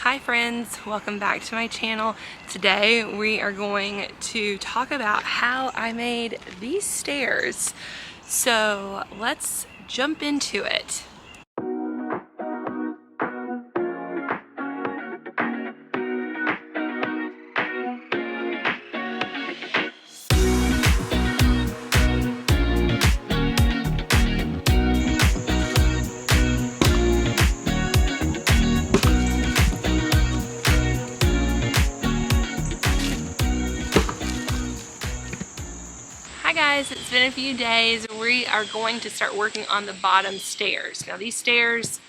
Hi friends, welcome back to my channel. Today we are going to talk about how I made these stairs. So let's jump into it. Hi guys, it's been a few days. We are going to start working on the bottom stairs. Now these stairs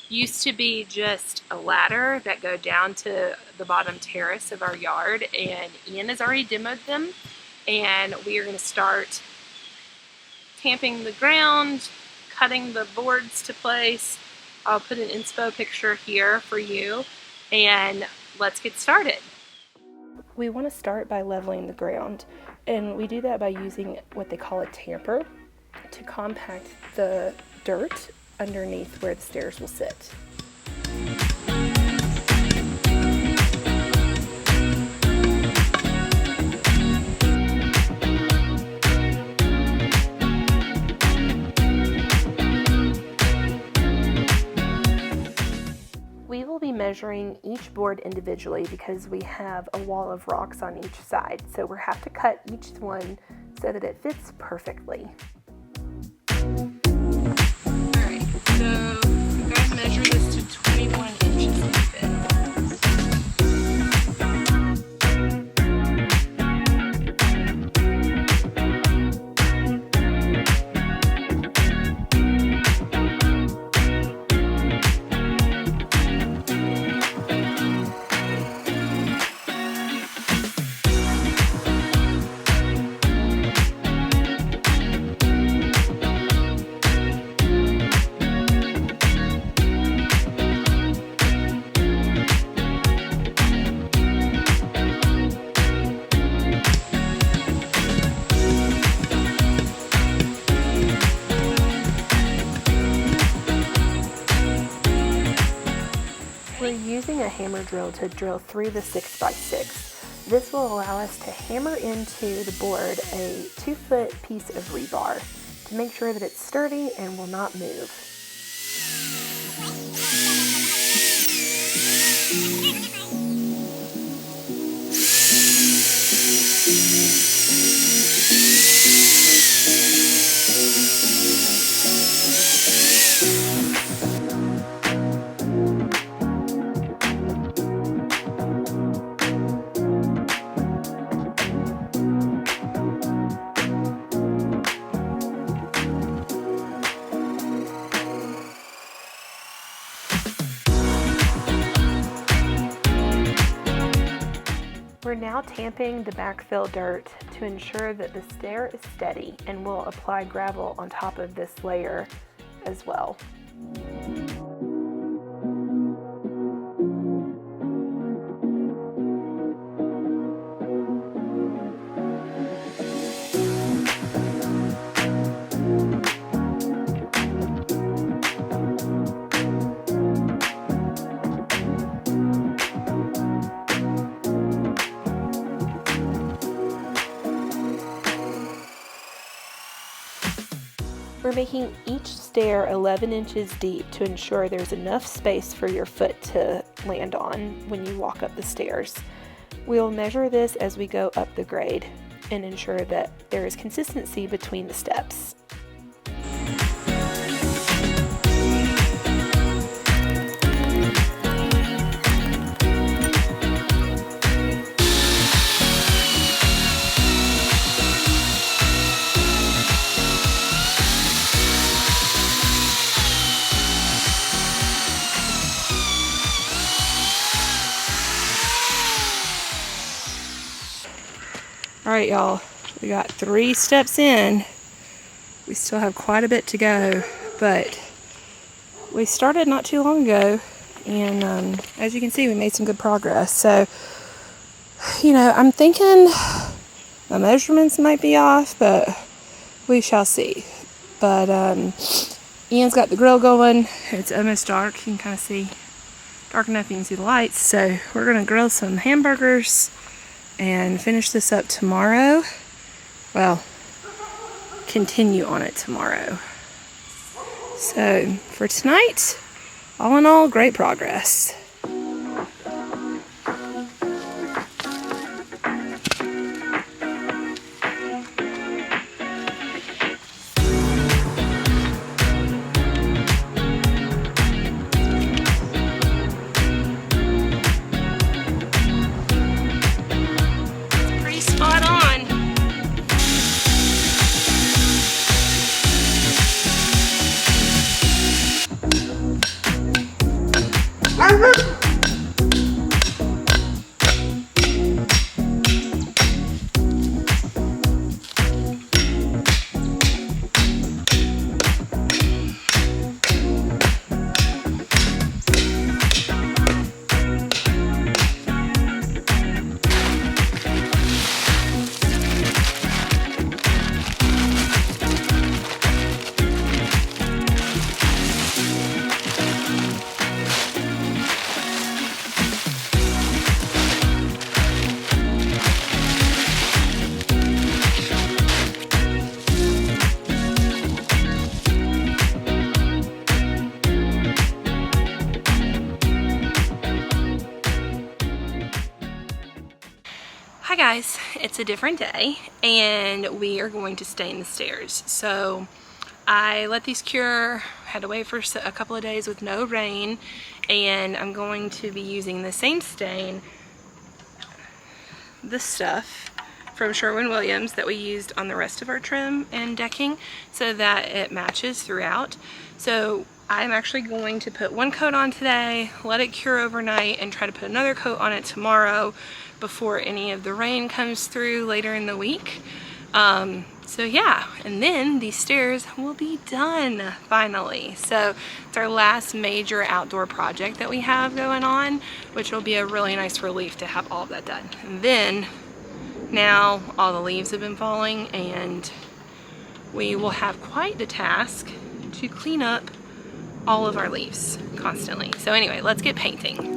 used to be just a ladder that go down to the bottom terrace of our yard, and Ian has already demoed them, and we are going to start tamping the ground, cutting the boards to place. I'll put an inspo picture here for you, and let's get started. We want to start by leveling the ground, and we do that by using what they call a tamper to compact the dirt underneath where the stairs will sit. We will be measuring each board individually because we have a wall of rocks on each side, so we'll have to cut each one so that it fits perfectly. Alright, so we're going to measure this to 21 inches to fit. We're using a hammer drill to drill through the 6x6. This will allow us to hammer into the board a 2-foot piece of rebar to make sure that it's sturdy and will not move. We're now tamping the backfill dirt to ensure that the stair is steady, and we'll apply gravel on top of this layer as well. We're making each stair 11 inches deep to ensure there's enough space for your foot to land on when you walk up the stairs. We'll measure this as we go up the grade and ensure that there is consistency between the steps. Alright y'all, we got 3 steps in. We still have quite a bit to go, but we started not too long ago, and as you can see, we made some good progress. So, you know, I'm thinking my measurements might be off, but we shall see. But Ian's got the grill going. It's almost dark, you can kind of see dark enough you can see the lights. So we're gonna grill some hamburgers and finish this up tomorrow. Well, continue on it tomorrow. So for tonight, all in all, great progress. Hi guys, it's a different day and we are going to stain the stairs. So I let these cure, had to wait for a couple of days with no rain, and I'm going to be using the same stain, this stuff from Sherwin-Williams that we used on the rest of our trim and decking so that it matches throughout. So I'm actually going to put one coat on today, let it cure overnight, and try to put another coat on it tomorrow before any of the rain comes through later in the week. So yeah, and then these stairs will be done finally. So it's our last major outdoor project that we have going on, which will be a really nice relief to have all of that done. And then now all the leaves have been falling and we will have quite the task to clean up all of our leaves constantly. So anyway, let's get painting.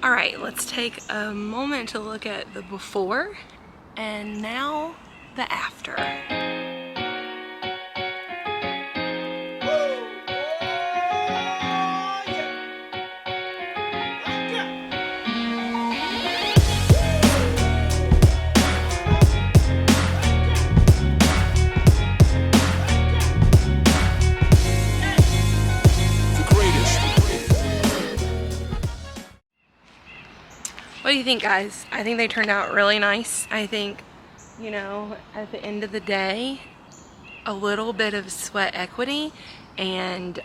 All right, let's take a moment to look at the before and now the after. What do you think, guys? I think they turned out really nice. I think, you know, at the end of the day, a little bit of sweat equity and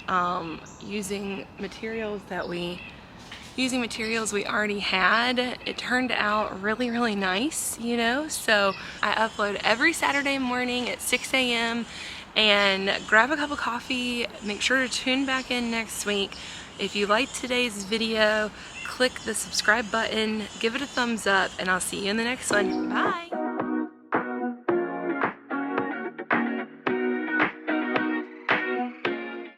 using materials that we using materials we already had. It turned out really, really nice, you know? So I upload every Saturday morning at 6 a.m. and grab a cup of coffee. Make sure to tune back in next week. If you liked today's video, click the subscribe button, give it a thumbs up, and I'll see you in the next one. Bye!